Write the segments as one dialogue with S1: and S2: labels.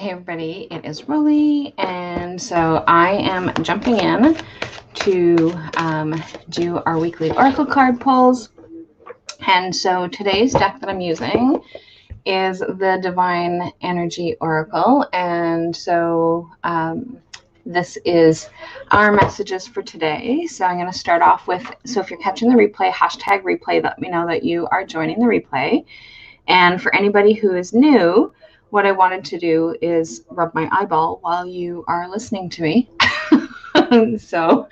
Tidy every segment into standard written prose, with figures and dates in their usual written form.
S1: Hey everybody, it is Rolly, and so I am jumping in to do our weekly Oracle card pulls. And so today's deck that I'm using is the Divine Energy Oracle, and so this is our messages for today. So I'm going to start off with, so if you're catching the replay, hashtag replay, let me know that you are joining the replay. And for anybody who is new, what I wanted to do is rub my eyeball while you are listening to me. So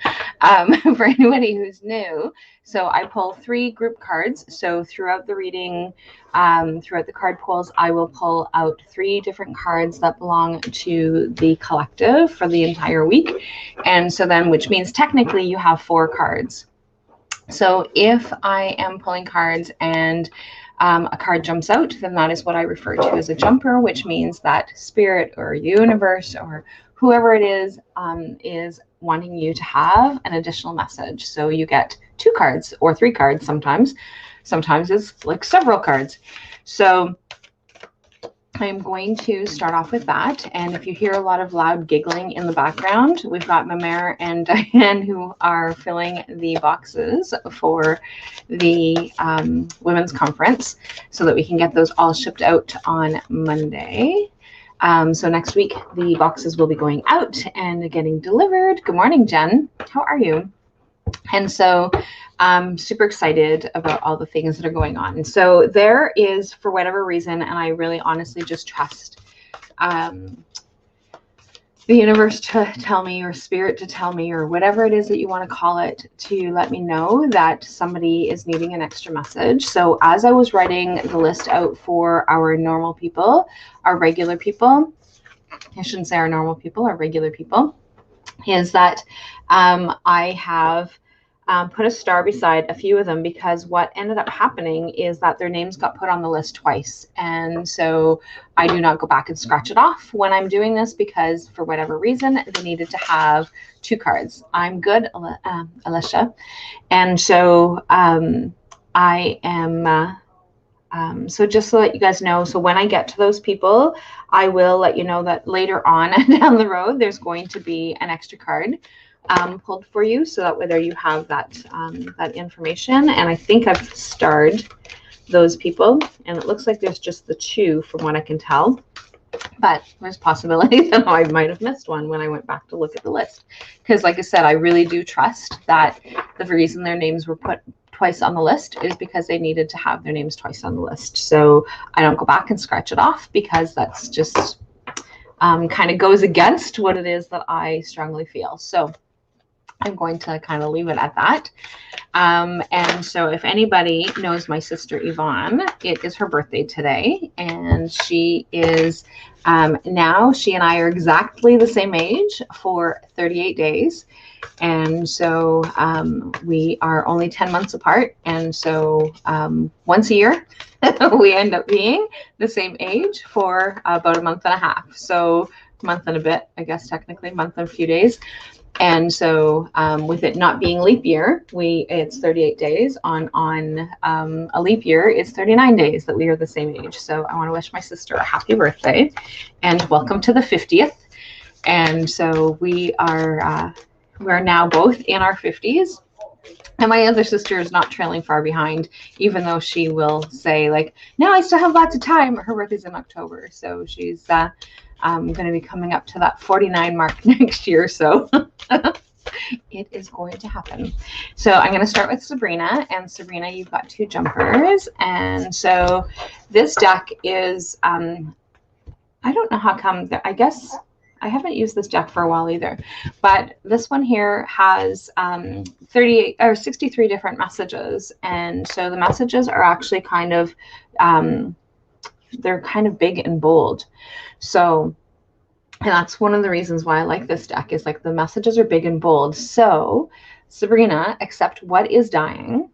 S1: for anybody who's new, so I pull 3 group cards. So throughout the reading, throughout the card pulls, I will pull out 3 different cards that belong to the collective for the entire week. And so then, which means technically you have 4 cards. So if I am pulling cards and a card jumps out, then that is what I refer to as a jumper, which means that spirit or universe or whoever it is wanting you to have an additional message. So you get 2 cards or 3 cards sometimes. Sometimes it's like several cards. So I'm going to start off with that. And if you hear a lot of loud giggling in the background, we've got Mamer and Diane who are filling the boxes for the women's conference so that we can get those all shipped out on Monday. So next week, the boxes will be going out and getting delivered. Good morning, Jen. How are you? And so I'm super excited about all the things that are going on. And so there is, for whatever reason, and I really honestly just trust the universe to tell me, or spirit to tell me, or whatever it is that you want to call it, to let me know that somebody is needing an extra message. So as I was writing the list out for our normal people, our regular people, I shouldn't say our normal people, our regular people, is that I have put a star beside a few of them, because what ended up happening is that their names got put on the list twice. And so I do not go back and scratch it off when I'm doing this, because for whatever reason, they needed to have 2 cards. I'm good, Alicia. And so I am... so just to let you guys know, so when I get to those people, I will let you know that later on down the road, there's going to be an extra card pulled for you, so that whether you have that that information. And I think I've starred those people, and it looks like there's just the 2 from what I can tell, but there's possibility that I might have missed one when I went back to look at the list, because like I said, I really do trust that the reason their names were put twice on the list is because they needed to have their names twice on the list. So I don't go back and scratch it off, because that's just kind of goes against what it is that I strongly feel. So I'm going to kind of leave it at that. And so if anybody knows my sister Yvonne, it is her birthday today, and she is now, she and I are exactly the same age for 38 days. And so we are only 10 months apart. And so once a year, we end up being the same age for about a month and a half. So a month and a bit, I guess, technically, a month and a few days. And so with it not being leap year, it's 38 days. On a leap year, it's 39 days that we are the same age. So I want to wish my sister a happy birthday and welcome to the 50th. And so we're now both in our 50s. And my other sister is not trailing far behind, even though she will say, like, no, I still have lots of time. Her birthday's in October. So she's going to be coming up to that 49 mark next year. So it is going to happen. So I'm going to start with Sabrina. And Sabrina, you've got 2 jumpers. And so this deck is, I don't know how come, I guess I haven't used this deck for a while either, but this one here has 38 or 63 different messages. And so the messages are actually kind of, they're kind of big and bold. So, and that's one of the reasons why I like this deck, is like the messages are big and bold. So Sabrina, accept what is dying.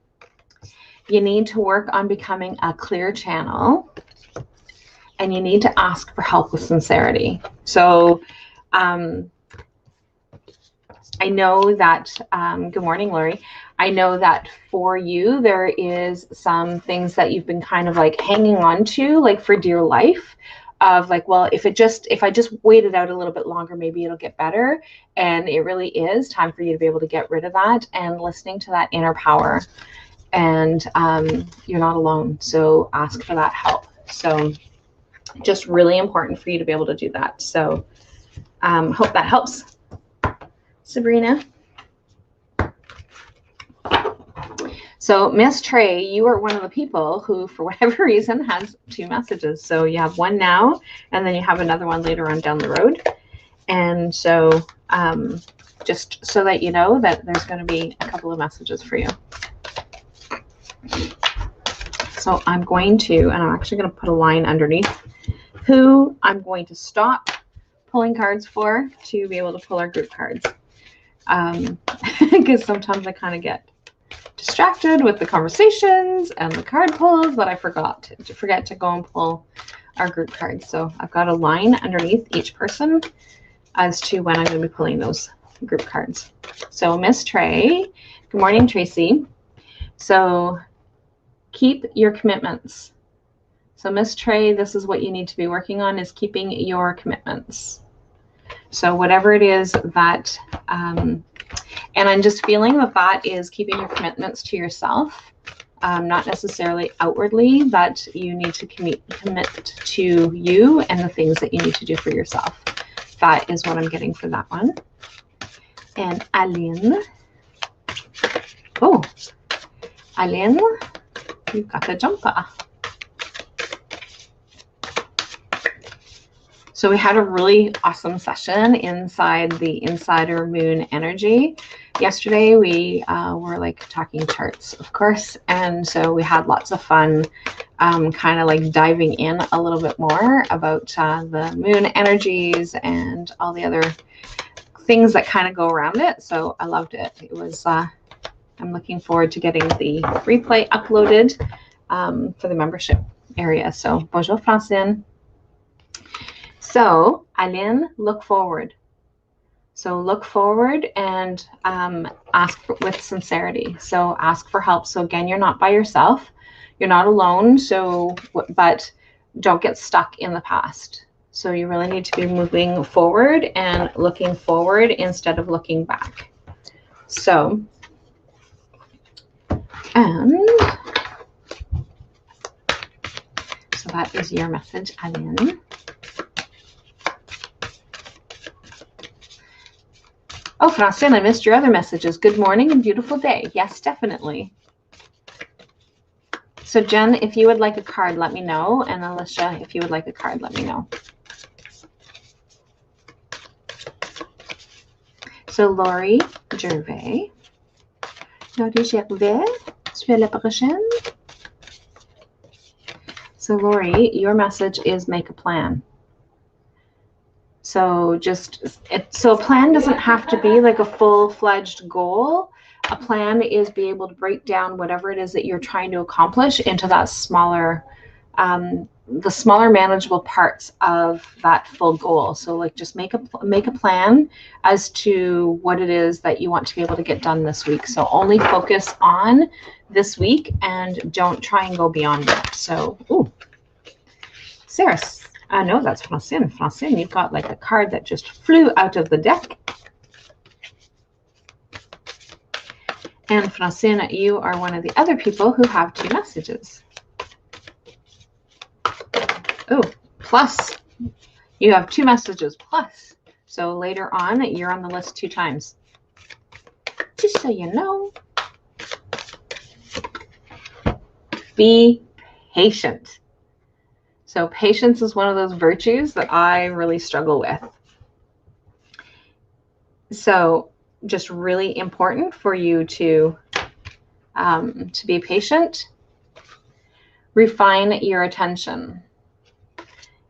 S1: You need to work on becoming a clear channel, and you need to ask for help with sincerity. So I know that, good morning, Lori. I know that for you, there is some things that you've been kind of like hanging on to, like for dear life. of like, well, if I just wait it out a little bit longer, maybe it'll get better. And it really is time for you to be able to get rid of that and listening to that inner power. And you're not alone. So ask for that help. So just really important for you to be able to do that. So hope that helps, Sabrina. So Miss Trey, you are one of the people who, for whatever reason, has 2 messages. So you have one now, and then you have another one later on down the road. And so just so that you know that there's going to be a couple of messages for you. So I'm going to, and I'm actually going to put a line underneath who I'm going to stop pulling cards for to be able to pull our group cards. Because sometimes I kind of get distracted with the conversations and the card pulls that I forget to go and pull our group cards. So I've got a line underneath each person as to when I'm going to be pulling those group cards. So Miss Trey, good morning, Tracy. So keep your commitments. So Miss Trey, this is what you need to be working on, is keeping your commitments. So whatever it is that, and I'm just feeling that that is keeping your commitments to yourself, not necessarily outwardly, that you need to commit to you and the things that you need to do for yourself. That is what I'm getting for that one. And Aline. Oh, Aline, you've got a jumper. So we had a really awesome session inside the Insider Moon Energy. Yesterday we were like talking charts, of course, and so we had lots of fun kind of like diving in a little bit more about the moon energies and all the other things that kind of go around it. So I loved it. It was, I'm looking forward to getting the replay uploaded for the membership area. So bonjour, Francine. So, Aline, look forward. So look forward and ask with sincerity. So ask for help. So again, you're not by yourself. You're not alone. So, but don't get stuck in the past. So you really need to be moving forward and looking forward instead of looking back. So, and so that is your message, Aline. Oh, Francine, I missed your other messages. Good morning and beautiful day. Yes, definitely. So Jen, if you would like a card, let me know. And Alicia, if you would like a card, let me know. So Laurie Gervais. Laurie Gervais, sur la prochaine. So Laurie, your message is make a plan. So so a plan doesn't have to be like a full-fledged goal. A plan is be able to break down whatever it is that you're trying to accomplish into that smaller, the smaller manageable parts of that full goal. So like just make a plan as to what it is that you want to be able to get done this week. So only focus on this week and don't try and go beyond it. So, ooh, Sarah. No, that's Francine. Francine, you've got like a card that just flew out of the deck. And Francine, you are one of the other people who have 2 messages. Oh, plus. You have 2 messages plus. So later on, you're on the list 2 times. Just so you know. Be patient. So patience is one of those virtues that I really struggle with. So just really important for you to be patient, refine your attention,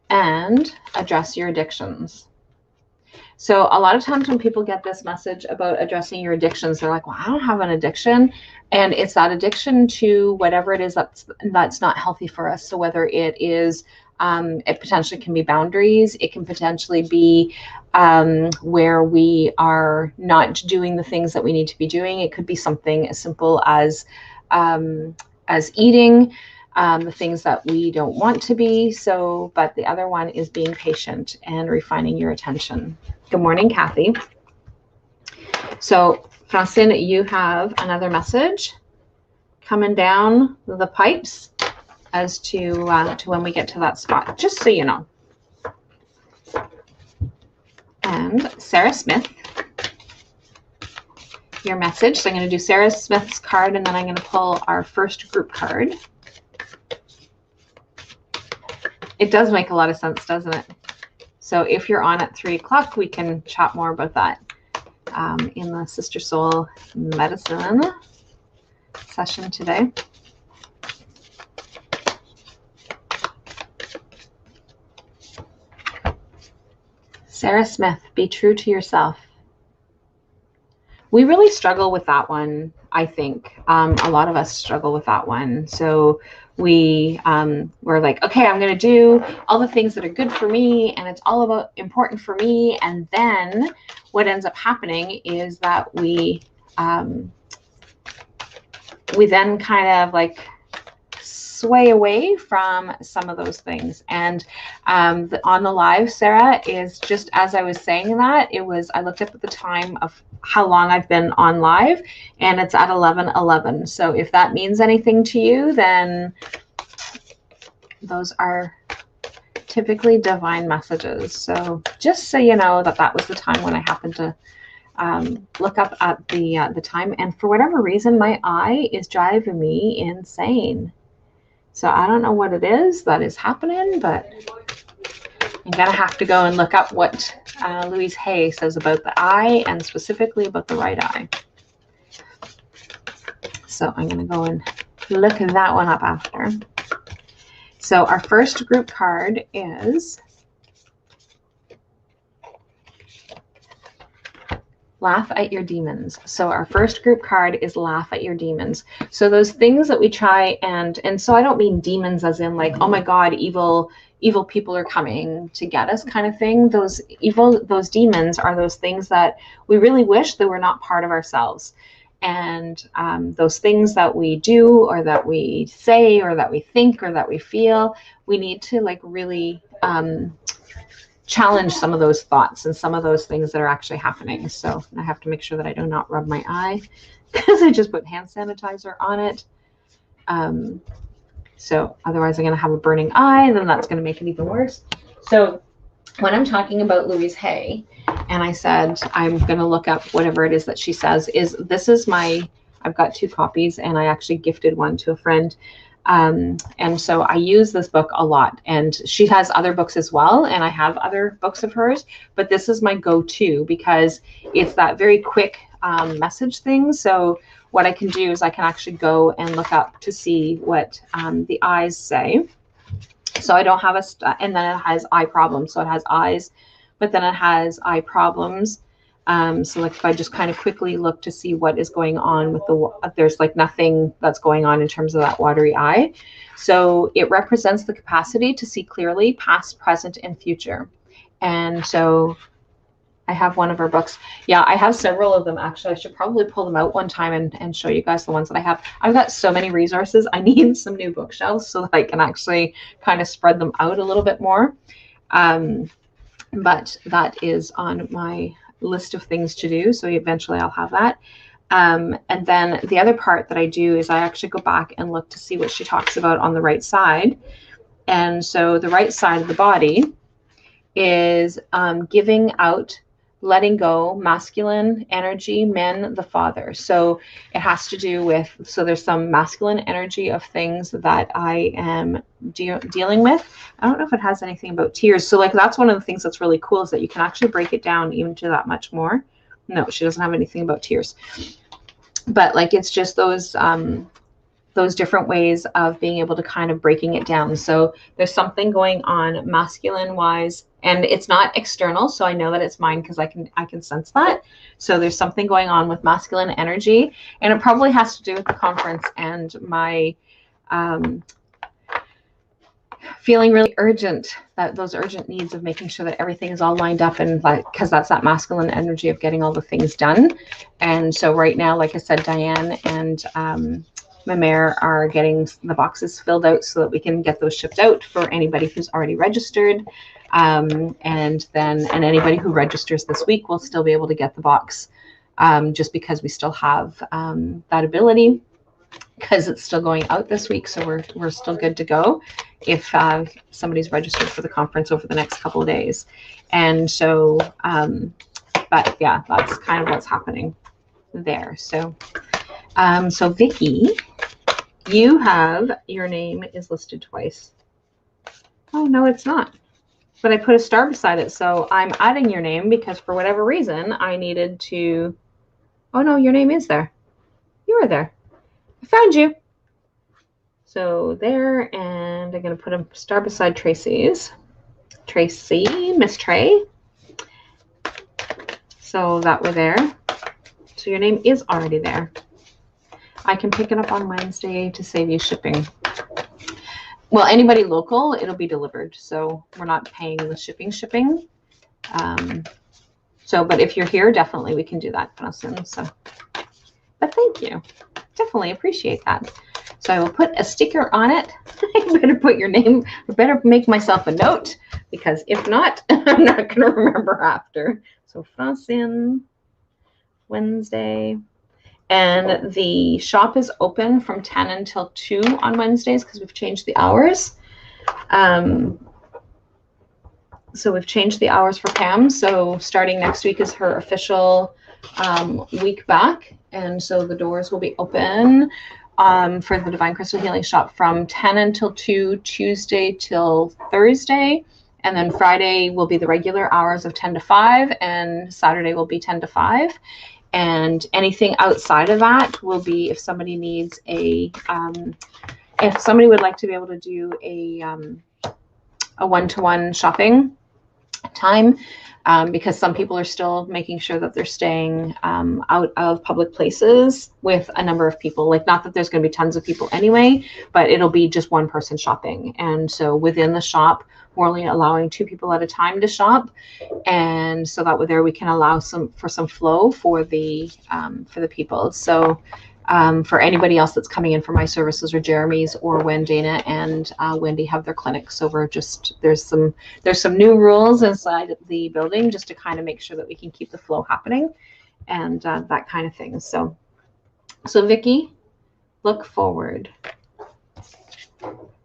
S1: and address your addictions. So a lot of times when people get this message about addressing your addictions, they're like, well, I don't have an addiction. And it's that addiction to whatever it is that's not healthy for us. So whether it is, it potentially can be boundaries. It can potentially be where we are not doing the things that we need to be doing. It could be something as simple as eating. the things that we don't want to be. So, but the other one is being patient and refining your attention. Good morning, Kathy. So, Francine, you have another message coming down the pipes as to when we get to that spot, just so you know. And Sarah Smith, your message. So I'm going to do Sarah Smith's card, and then I'm going to pull our first group card. It does make a lot of sense, doesn't it? So if you're on at 3 o'clock, we can chat more about that in the Sister Soul Medicine session today. Sarah Smith, be true to yourself. We really struggle with that one, I think. A lot of us struggle with that one. So we're like, okay, I'm going to do all the things that are good for me, and it's all about important for me. And then what ends up happening is that we then kind of like sway away from some of those things. And on the live, Sarah, is just as I was saying that, I looked up at the time of how long I've been on live, and it's at 11:11. So if that means anything to you, then those are typically divine messages. So just so you know that was the time when I happened to look up at the time, and for whatever reason, my eye is driving me insane. So I don't know what it is that is happening, but I'm going to have to go and look up what Louise Hay says about the eye, and specifically about the right eye. So I'm going to go and look that one up after. So our first group card is Laugh at Your Demons. So our first group card is Laugh at Your Demons. So those things that we try and so I don't mean demons as in like, oh my God, evil people are coming to get us kind of thing. Those demons are those things that we really wish that were not part of ourselves. And those things that we do, or that we say, or that we think, or that we feel, we need to like really challenge some of those thoughts and some of those things that are actually happening. So I have to make sure that I do not rub my eye, because I just put hand sanitizer on it. So otherwise I'm going to have a burning eye, and then that's going to make it even worse. So when I'm talking about Louise Hay, and I said I'm going to look up whatever it is that she says, I've got 2 copies, and I actually gifted one to a friend. And so I use this book a lot, and she has other books as well, and I have other books of hers, but this is my go-to because it's that very quick message thing. So what I can do is I can actually go and look up to see what the eyes say. So I don't have and then it has eye problems. So it has eyes, but then it has eye problems. So like if I just kind of quickly look to see what is going on with there's like nothing that's going on in terms of that watery eye. So it represents the capacity to see clearly, past, present, and future. And so I have one of her books. Yeah, I have several of them actually. I should probably pull them out one time and show you guys the ones that I have. I've got so many resources. I need some new bookshelves so that I can actually kind of spread them out a little bit more. But that is on my list of things to do. So eventually I'll have that. And then the other part that I do is I actually go back and look to see what she talks about on the right side. And so the right side of the body is giving out, letting go, masculine energy, men, the father. So it has to do with, so there's some masculine energy of things that I am dealing with. I don't know if it has anything about tears. So like that's one of the things that's really cool, is that you can actually break it down even to that much more. No, she doesn't have anything about tears. But like it's just those different ways of being able to kind of breaking it down. So there's something going on masculine wise, and it's not external. So I know that it's mine because I can sense that. So there's something going on with masculine energy, and it probably has to do with the conference and my feeling really urgent, those urgent needs of making sure that everything is all lined up, and like, because that's that masculine energy of getting all the things done. And so right now, like I said, Diane and Mamere are getting the boxes filled out so that we can get those shipped out for anybody who's already registered. And anybody who registers this week will still be able to get the box, just because we still have that ability, because it's still going out this week. So we're still good to go if somebody's registered for the conference over the next couple of days. And so, but yeah, that's kind of what's happening there. So, so Vicki, you have, your name is listed twice. Oh, no, it's not. But I put a star beside it. So I'm adding your name because for whatever reason, I needed to, oh no, your name is there. You are there. I found you. So there, and I'm going to put a star beside Tracy's. Tracy, Miss Trey. So that we're there. So your name is already there. I can pick it up on Wednesday to save you shipping. Well, anybody local, it'll be delivered. So we're not paying the shipping. But if you're here, definitely we can do that, Francis. So, but thank you. Definitely appreciate that. So I will put a sticker on it. I better put your name. I better make myself a note, because if not, I'm not going to remember after. So Francine, Wednesday. And the shop is open from 10 until 2 on Wednesdays because we've changed the hours. So we've changed the hours for Pam. So starting next week is her official week back. And so the doors will be open for the Divine Crystal Healing Shop from 10 until 2, Tuesday till Thursday. And then Friday will be the regular hours of 10 to 5, and Saturday will be 10 to 5. And anything outside of that will be if somebody needs a, if somebody would like to be able to do a one-to-one shopping time, because some people are still making sure that they're staying out of public places with a number of people. Like, not that there's going to be tons of people anyway, but it'll be just one person shopping. And so within the shop, we're only allowing 2 people at a time to shop. And so that way there we can allow some flow for the people. So for anybody else that's coming in for my services or Jeremy's, or when Dana and Wendy have their clinics. So we're just, there's some new rules inside the building just to kind of make sure that we can keep the flow happening and that kind of thing. So Vicki, look forward,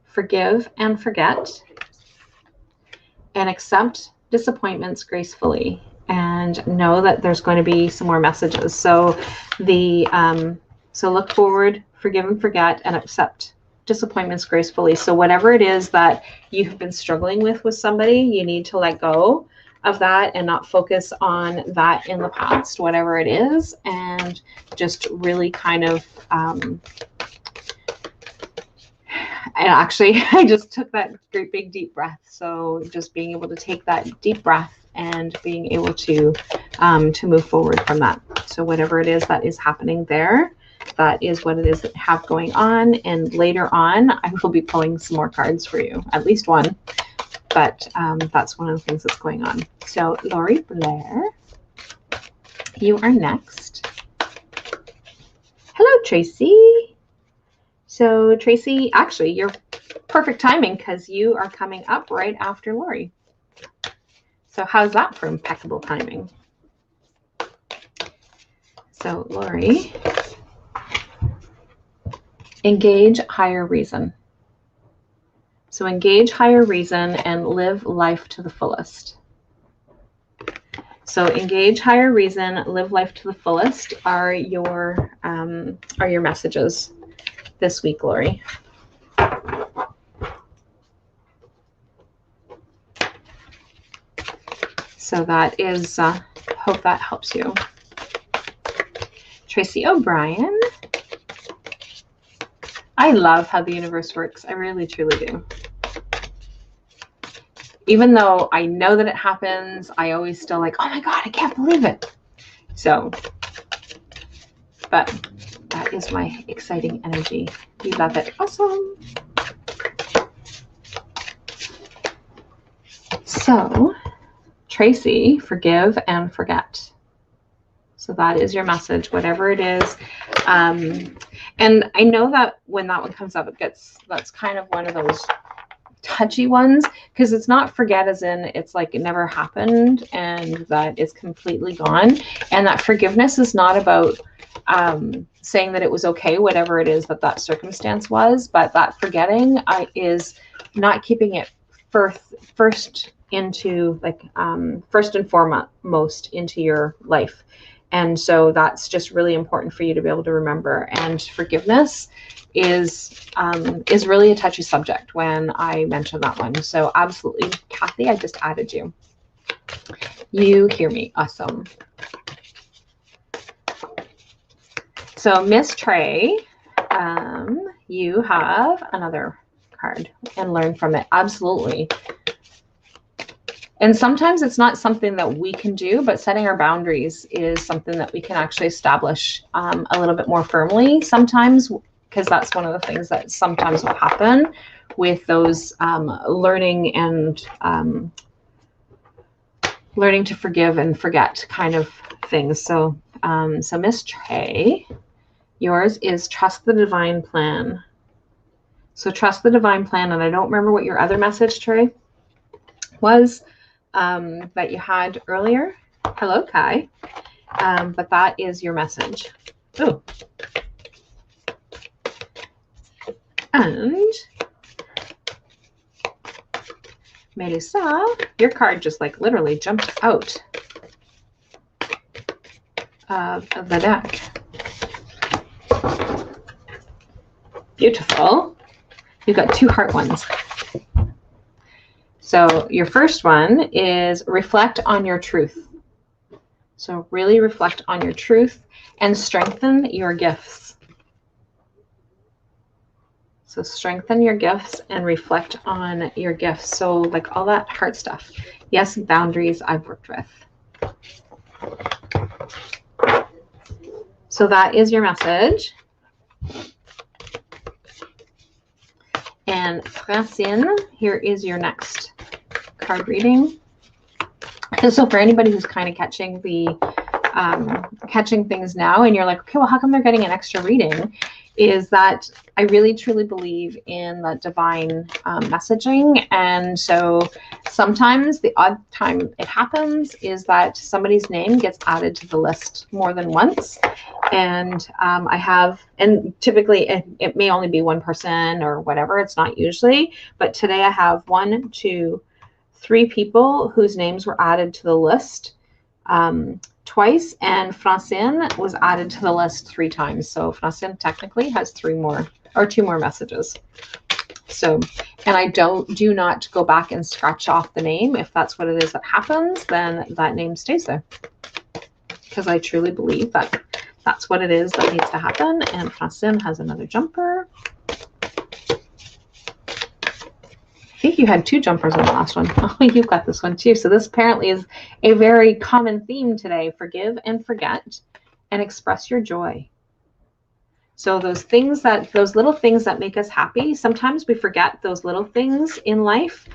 S1: forgive and forget, and accept disappointments gracefully, and know that there's going to be some more messages. So so look forward, forgive and forget, and accept disappointments gracefully. So whatever it is that you have been struggling with somebody, you need to let go of that and not focus on that in the past, whatever it is, and just really kind of, and actually, I just took that great big deep breath. So just being able to take that deep breath and being able to move forward from that. So whatever it is that is happening there, that is what it is that I have going on. And later on, I will be pulling some more cards for you, at least one. But that's one of the things that's going on. So Lori Blair, you are next. Hello, Tracy. So Tracy, actually, you're perfect timing because you are coming up right after Lori. So how's that for impeccable timing? So Lori, engage higher reason. So engage higher reason and live life to the fullest. So engage higher reason, live life to the fullest are your messages this week, Lori. So that is, hope that helps you. Tracy O'Brien. I love how the universe works. I really, truly do. Even though I know that it happens, I always still like, oh my God, I can't believe it. So, but that is my exciting energy. You love it. Awesome. So, Tracy, forgive and forget. So that is your message, whatever it is. And I know that when that one comes up, that's kind of one of those touchy ones, because it's not forget as in it's like it never happened and that it's completely gone. And that forgiveness is not about saying that it was okay, whatever it is that circumstance was, but that forgetting is not keeping it first into like first and foremost into your life. And so that's just really important for you to be able to remember. And forgiveness is really a touchy subject when I mention that one. So absolutely, Kathy, I just added you. You hear me. Awesome. So Miss Trey, you have another card and learn from it. Absolutely. And sometimes it's not something that we can do, but setting our boundaries is something that we can actually establish a little bit more firmly sometimes, because that's one of the things that sometimes will happen with those learning and learning to forgive and forget kind of things. So, so Miss Trey, yours is trust the divine plan. So trust the divine plan. And I don't remember what your other message, Trey, was that you had earlier. Hello, Kai. But that is your message. Oh. And Melissa, your card just like literally jumped out of the deck. Beautiful. You've got two heart ones. So your first one is reflect on your truth. So really reflect on your truth and strengthen your gifts. So strengthen your gifts and reflect on your gifts. So like all that heart stuff. Yes, boundaries I've worked with. So that is your message. And Francine, here is your next card reading. So for anybody who's kind of catching things now and you're like, okay, well, how come they're getting an extra reading? Is that I really truly believe in that divine messaging. And so sometimes the odd time it happens is that somebody's name gets added to the list more than once. And and typically it may only be one person or whatever, it's not usually, but today I have 1, 2, 3 people whose names were added to the list twice, and Francine was added to the list 3 times. So Francine technically has 2 more messages. So, and I do not go back and scratch off the name. If that's what it is that happens, then that name stays there, because I truly believe that that's what it is that needs to happen. And Francine has another jumper. I think you had 2 jumpers on the last one. Oh, you've got this one too. So this apparently is a very common theme today. Forgive and forget and express your joy. So those little things that make us happy, sometimes we forget those little things in life.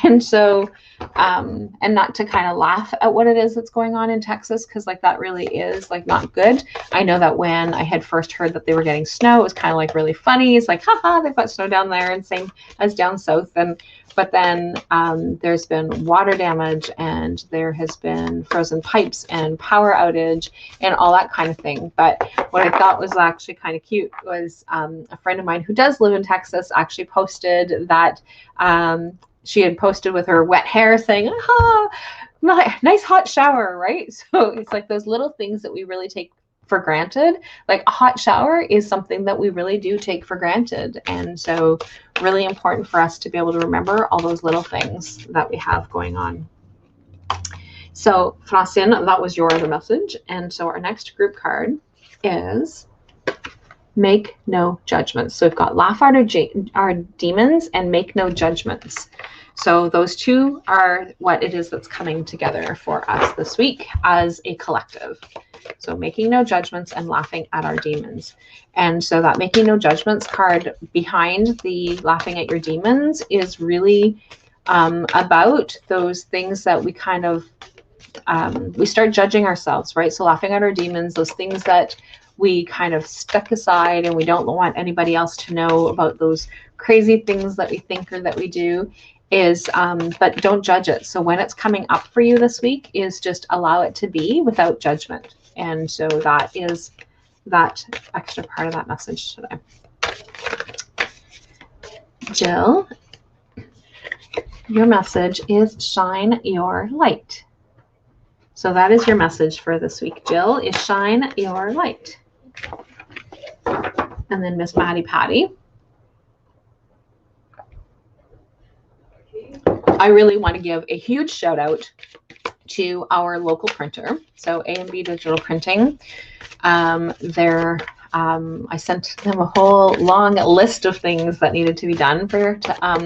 S1: And so, and not to kind of laugh at what it is that's going on in Texas, because like that really is like not good. I know that when I had first heard that they were getting snow, it was kind of like really funny. It's like, haha, they've got snow down there, and same as down south. But then there's been water damage, and there has been frozen pipes and power outage and all that kind of thing. But what I thought was actually kind of cute was a friend of mine who does live in Texas actually posted that she had posted with her wet hair saying, aha, nice hot shower, right? So it's like those little things that we really take for granted. Like a hot shower is something that we really do take for granted. And so really important for us to be able to remember all those little things that we have going on. So Francine, that was your other message. And so our next group card is make no judgments. So we've got laugh at our demons and make no judgments. So those 2 are what it is that's coming together for us this week as a collective. So making no judgments and laughing at our demons. And so that making no judgments card behind the laughing at your demons is really about those things that we kind of we start judging ourselves, right? So laughing at our demons, those things that we kind of stuck aside and we don't want anybody else to know about, those crazy things that we think or that we do, is but don't judge it. So when it's coming up for you this week, is just allow it to be without judgment. And so that is that extra part of that message today. Jill, your message is shine your light. So that is your message for this week, Jill, is shine your light. And then Miss Maddie Patty, I really want to give a huge shout out to our local printer. So A&B Digital Printing. I sent them a whole long list of things that needed to be done for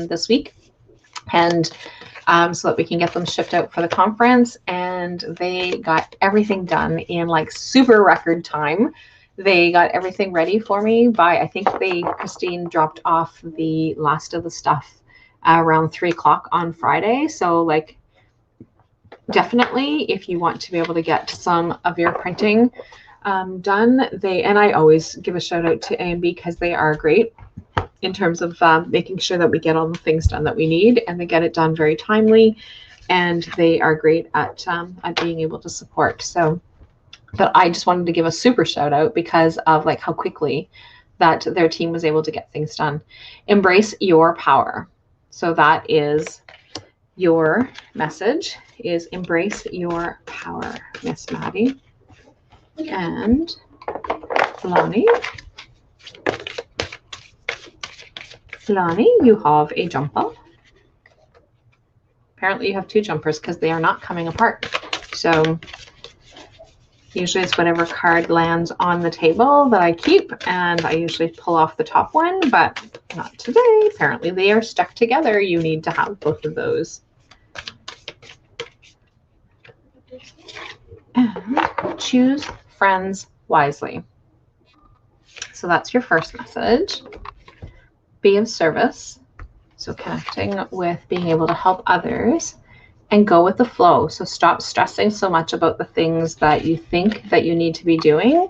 S1: this week. And so that we can get them shipped out for the conference. And they got everything done in like super record time. They got everything ready for me by, I think Christine dropped off the last of the stuff around 3 o'clock on Friday. So like, definitely if you want to be able to get some of your printing done, and I always give a shout out to A&B because they are great in terms of making sure that we get all the things done that we need, and they get it done very timely, and they are great at being able to support. So, but I just wanted to give a super shout out because of like how quickly that their team was able to get things done. Embrace your power. So that is your message, is embrace your power, Miss Maddie. And Lonnie, you have a jumper. Apparently you have 2 jumpers because they are not coming apart. So usually it's whatever card lands on the table that I keep, and I usually pull off the top one, but not today. Apparently they are stuck together. You need to have both of those. And choose friends wisely. So that's your first message. Be of service. So connecting with being able to help others and go with the flow. So stop stressing so much about the things that you think that you need to be doing.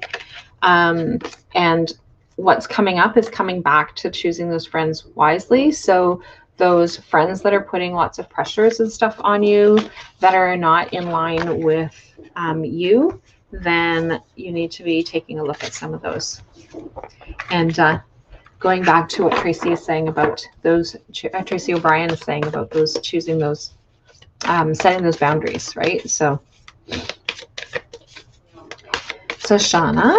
S1: And what's coming up is coming back to choosing those friends wisely. So those friends that are putting lots of pressures and stuff on you that are not in line with you, then you need to be taking a look at some of those. And going back to what Tracy is saying about those, Tracy O'Brien is saying about those, choosing those, setting those boundaries, right? So Shauna,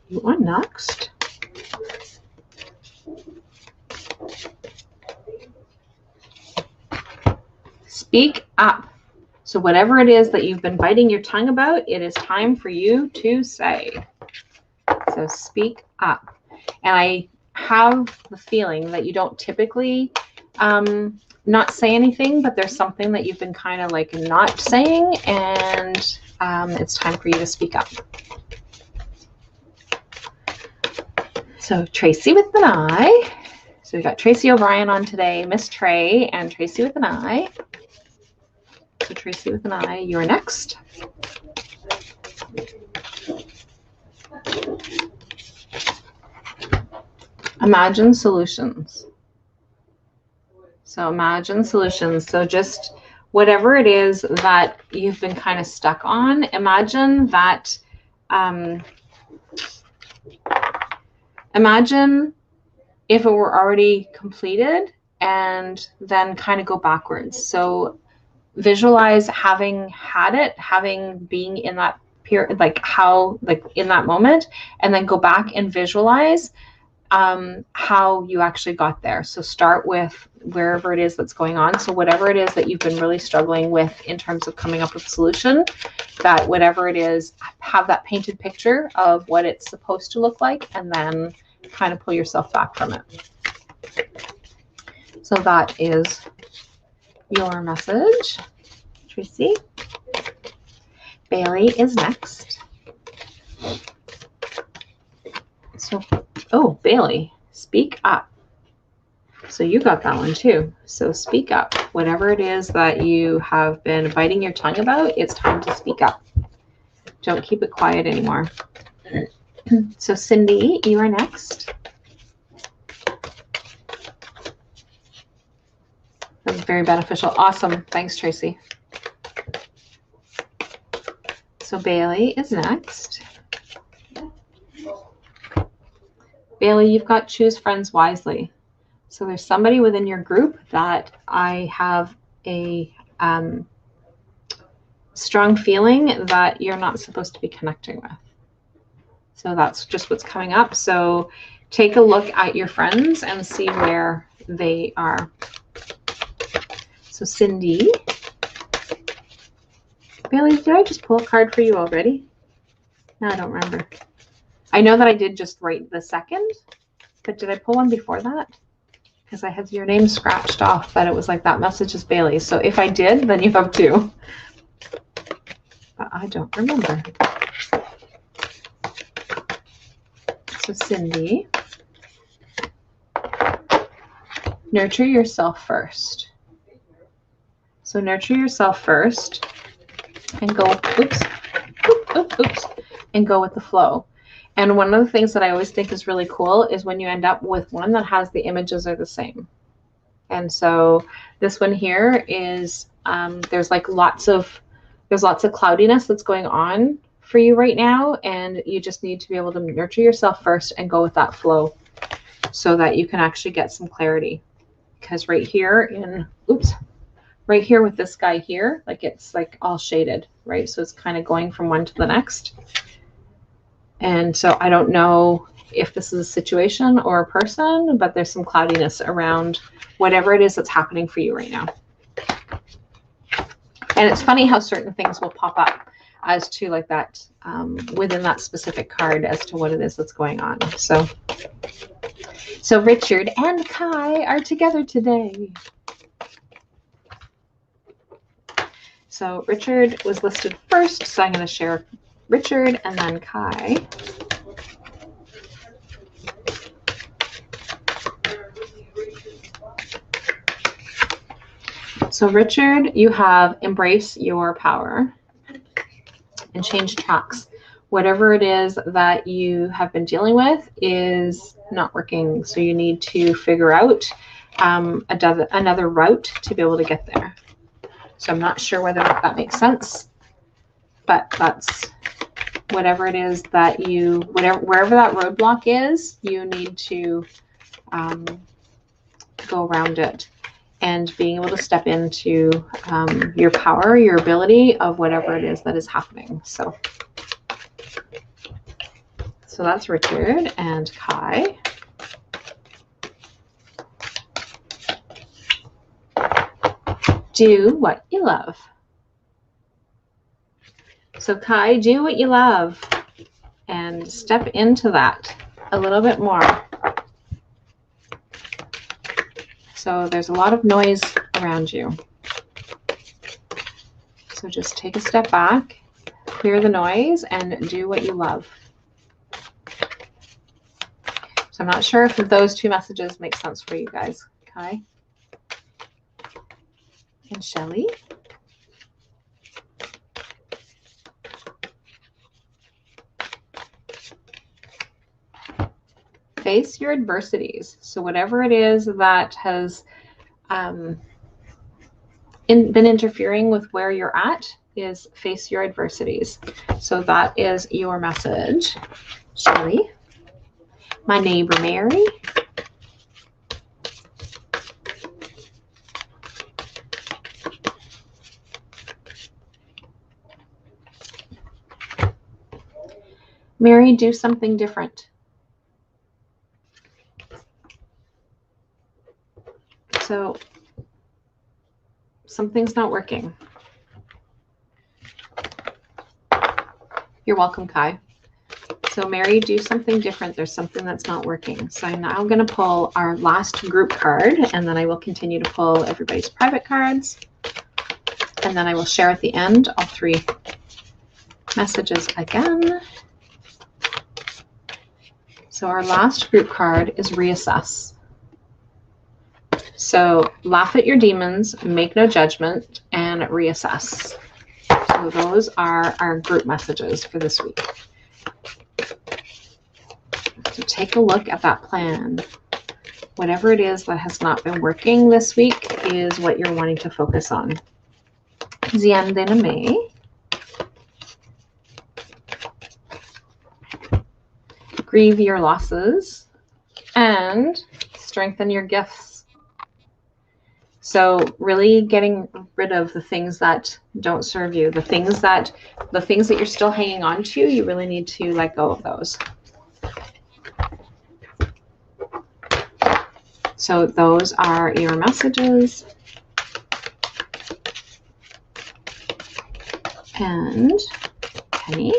S1: you are next. Speak up. So whatever it is that you've been biting your tongue about, it is time for you to say. So speak up. And I have the feeling that you don't typically not say anything, but there's something that you've been kind of like not saying, and it's time for you to speak up. So Tracy with an I. So we got Tracy O'Brien on today, Miss Trey, and Tracy with an I. So Tracy with an I, you're next. Imagine solutions. So imagine solutions. So just whatever it is that you've been kind of stuck on, imagine that, imagine if it were already completed and then kind of go backwards. So visualize having had it, having being in that period, like how, like in that moment, and then go back and visualize how you actually got there. So start with wherever it is that's going on. So whatever it is that you've been really struggling with in terms of coming up with a solution, that whatever it is, have that painted picture of what it's supposed to look like, and then kind of pull yourself back from it. So that is your message, Tracy. Bailey is next. So, oh, Bailey, speak up. So you got that one too. So speak up. Whatever it is that you have been biting your tongue about, it's time to speak up. Don't keep it quiet anymore. So Cindy, you are next. That was very beneficial. Awesome. Thanks, Tracy. So Bailey is next. Bailey, you've got choose friends wisely. So there's somebody within your group that I have a strong feeling that you're not supposed to be connecting with. So that's just what's coming up. So take a look at your friends and see where they are. So Cindy. Bailey, did I just pull a card for you already? No, I don't remember. I know that I did just right this second, but did I pull one before that? Because I had your name scratched off, but it was like that message is Bailey. So if I did, then you have two. But I don't remember. So Cindy, nurture yourself first. So nurture yourself first and go, oops, and go with the flow. And one of the things that I always think is really cool is when you end up with one that has the images are the same. And so this one here is, there's lots of cloudiness that's going on for you right now. And you just need to be able to nurture yourself first and go with that flow so that you can actually get some clarity. Because right here right here with this guy here, like it's like all shaded, right? So it's kind of going from one to the next. And so I don't know if this is a situation or a person, but there's some cloudiness around whatever it is that's happening for you right now. And it's funny how certain things will pop up as to like that within that specific card as to what it is that's going on. So Richard and Kai are together today. So Richard was listed first, so I'm going to share Richard and then Kai. So Richard, you have embrace your power and change tracks. Whatever it is that you have been dealing with is not working. So you need to figure out another route to be able to get there. So I'm not sure whether that makes sense, but that's whatever it is that wherever that roadblock is, you need to go around it and being able to step into your power, your ability of whatever it is that is happening. So that's Richard and Kai. Do what you love. So Kai, do what you love and step into that a little bit more. So there's a lot of noise around you. So just take a step back, clear the noise, and do what you love. So I'm not sure if those two messages make sense for you guys. Kai and Shelly. Face your adversities. So whatever it is that has been interfering with where you're at is face your adversities. So that is your message, Shelly. My neighbor, Mary. Mary, do something different. So something's not working. You're welcome, Kai. So Mary, do something different. There's something that's not working. So I'm now going to pull our last group card, and then I will continue to pull everybody's private cards. And then I will share at the end all three messages again. So our last group card is reassess. So laugh at your demons, make no judgment, and reassess. So those are our group messages for this week. So take a look at that plan. Whatever it is that has not been working this week is what you're wanting to focus on. Zian Dename. Grieve your losses and strengthen your gifts. So really getting rid of the things that don't serve you, the things that you're still hanging on to, you really need to let go of those. So those are your messages. And Penny,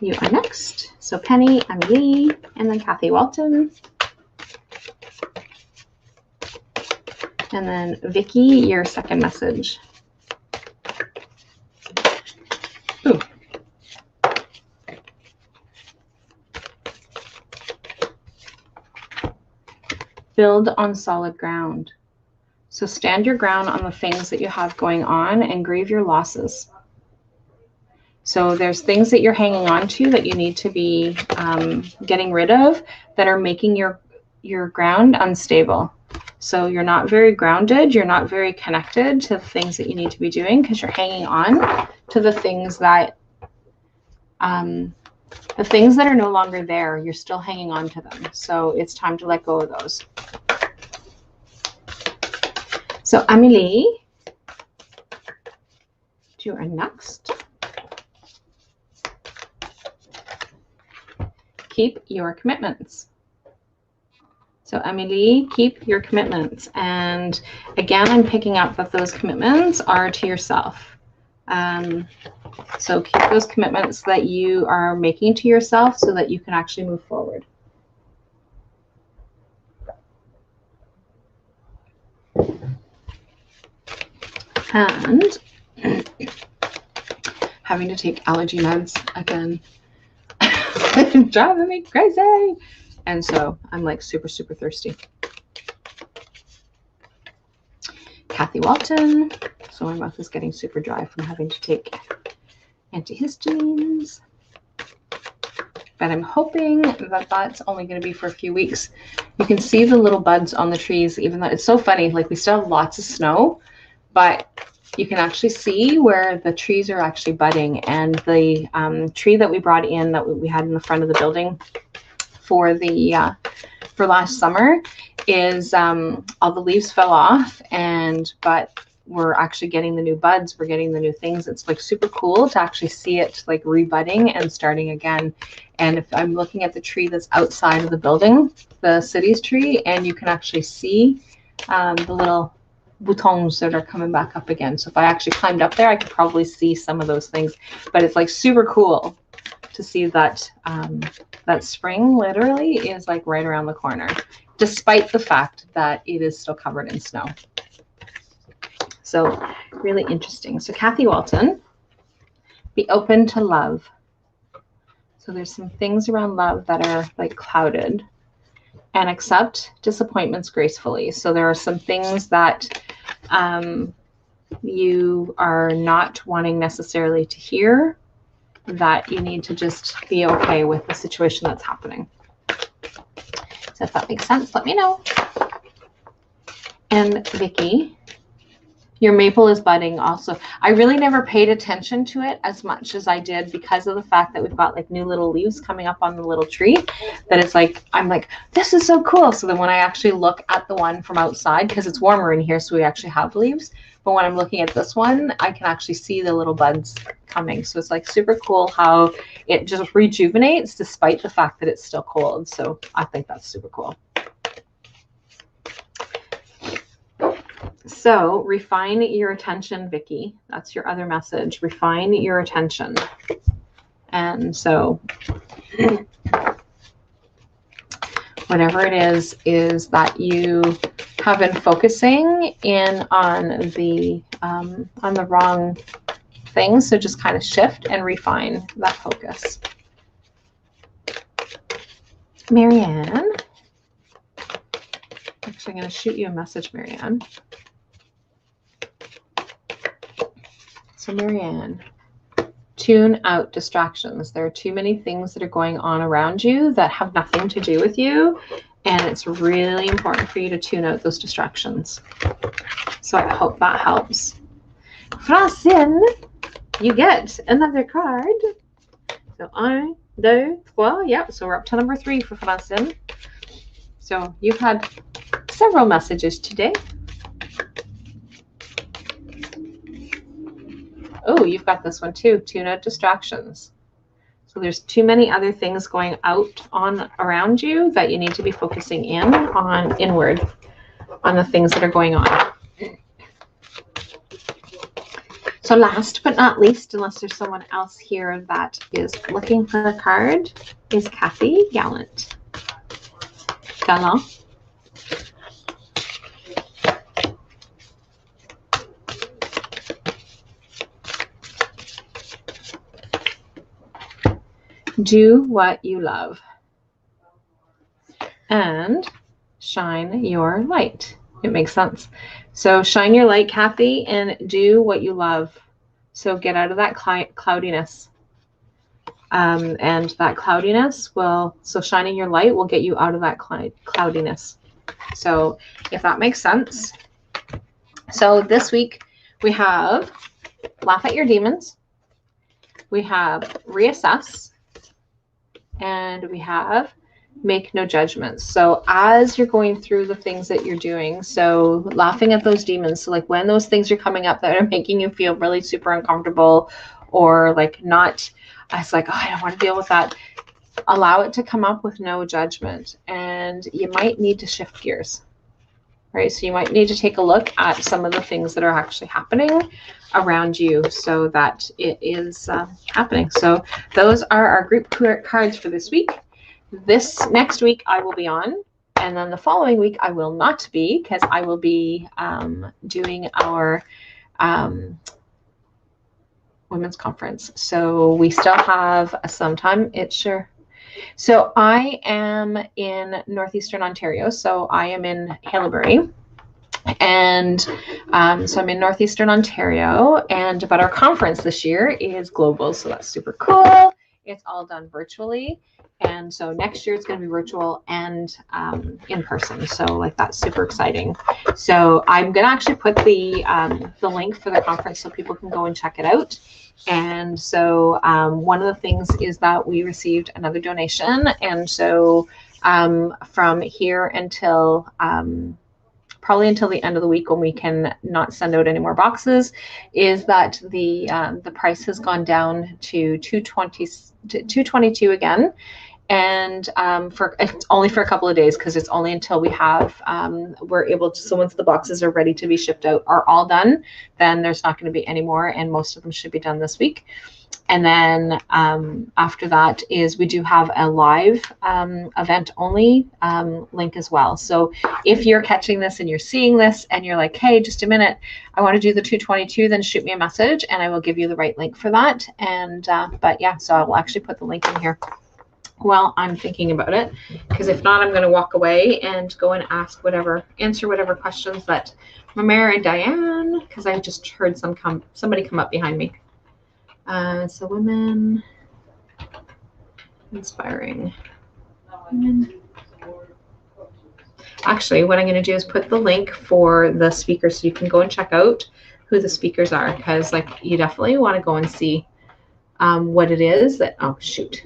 S1: you are next. So Penny, Amelie, and then Kathy Walton. And then Vicky, your second message. Ooh. Build on solid ground. So stand your ground on the things that you have going on and grieve your losses. So there's things that you're hanging on to that you need to be getting rid of that are making your ground unstable. So you're not very grounded, you're not very connected to the things that you need to be doing because you're hanging on to the things that are no longer there. You're still hanging on to them. So it's time to let go of those. So Amelie, you are next. Keep your commitments. So Amelie, keep your commitments. And again, I'm picking up that those commitments are to yourself. So keep those commitments that you are making to yourself so that you can actually move forward. And having to take allergy meds again. Driving me crazy. And so I'm like super, super thirsty. Kathy Walton. So my mouth is getting super dry from having to take antihistamines. But I'm hoping that that's only going to be for a few weeks. You can see the little buds on the trees, even though it's so funny. Like we still have lots of snow, but you can actually see where the trees are actually budding. And the tree that we brought in that we had in the front of the building for the for last summer is all the leaves fell off, but we're actually getting the new buds, we're getting the new things. It's like super cool to actually see it like rebudding and starting again. And if I'm looking at the tree that's outside of the building, the city's tree, and you can actually see the little boutons that are coming back up again. So if I actually climbed up there, I could probably see some of those things. But it's like super cool to see that that spring literally is like right around the corner, despite the fact that it is still covered in snow. So really interesting. So Kathy Walton, be open to love. So there's some things around love that are like clouded, and accept disappointments gracefully. So there are some things that you are not wanting necessarily to hear, that you need to just be okay with the situation that's happening. So if that makes sense, let me know. And Vicky, your maple is budding also. I really never paid attention to it as much as I did because of the fact that we've got like new little leaves coming up on the little tree, that it's like, I'm like, this is so cool. So then when I actually look at the one from outside, because it's warmer in here, so we actually have leaves. But when I'm looking at this one, I can actually see the little buds coming. So it's like super cool how it just rejuvenates despite the fact that it's still cold. So I think that's super cool. So refine your attention, Vicky. That's your other message. Refine your attention. And so whatever it is that you have been focusing in on the wrong things. So just kind of shift and refine that focus. Marianne, Actually, I'm going to shoot you a message, Marianne. So Marianne, tune out distractions. There are too many things that are going on around you that have nothing to do with you. And it's really important for you to tune out those distractions. So I hope that helps. Francine, you get another card. So 1, 2, 3. Yep, so we're up to number 3 for Francine. So you've had several messages today. Oh, you've got this one too. Tune out distractions. So there's too many other things going out on around you that you need to be focusing in on inward on the things that are going on. So last but not least, unless there's someone else here that is looking for a card, is Kathy Gallant. Gallant. Do what you love and shine your light. It makes sense. So shine your light, Kathy, and do what you love. So get out of that cloudiness. And that cloudiness will, so shining your light will get you out of that cloudiness. So if that makes sense. So this week we have Laugh at Your Demons. We have Reassess. And we have Make No Judgments. So as you're going through the things that you're doing, so laughing at those demons, so like when those things are coming up that are making you feel really super uncomfortable or like not, it's like, oh, I don't want to deal with that. Allow it to come up with no judgment. And you might need to shift gears, right? So you might need to take a look at some of the things that are actually happening around you so that it is happening. So those are our group cards for this week. This next week I will be on, and then the following week I will not be, because I will be doing our women's conference. So we still have some time. So I am in Northeastern Ontario. So I am in Haileybury. And so I'm in Northeastern Ontario, but our conference this year is global. So that's super cool. It's all done virtually. And so next year it's going to be virtual and in person. So like that's super exciting. So I'm going to actually put the link for the conference so people can go and check it out. And so one of the things is that we received another donation. And so from here until probably until the end of the week, when we can not send out any more boxes, is that the price has gone down to $222 again. And it's only for a couple of days, because it's only until we have we're able to. So once the boxes are ready to be shipped out, are all done, then there's not going to be any more, and most of them should be done this week. And then after that is we do have a live event only link as well. So if you're catching this and you're seeing this and you're like, hey, just a minute, I want to do the 222, then shoot me a message and I will give you the right link for that. And but yeah, so I will actually put the link in here while I'm thinking about it, because if not, I'm going to walk away and go and answer whatever questions that Mamera and Diane, because I just heard somebody come up behind me. So women inspiring women. Actually, what I'm going to do is put the link for the speakers so you can go and check out who the speakers are, because like you definitely want to go and see what it is that, oh shoot,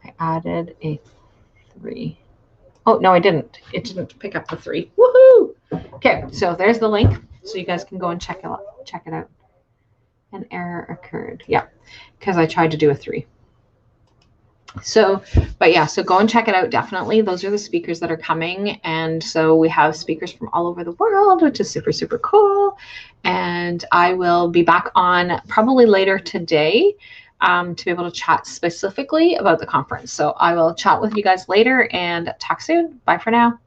S1: I added a 3. Oh no, I didn't. It didn't pick up the 3. Woohoo! Okay, so there's the link so you guys can go and check it out. An error occurred. Yeah, because I tried to do a 3. So, but yeah, so go and check it out. Definitely. Those are the speakers that are coming. And so we have speakers from all over the world, which is super, super cool. And I will be back on probably later today to be able to chat specifically about the conference. So I will chat with you guys later and talk soon. Bye for now.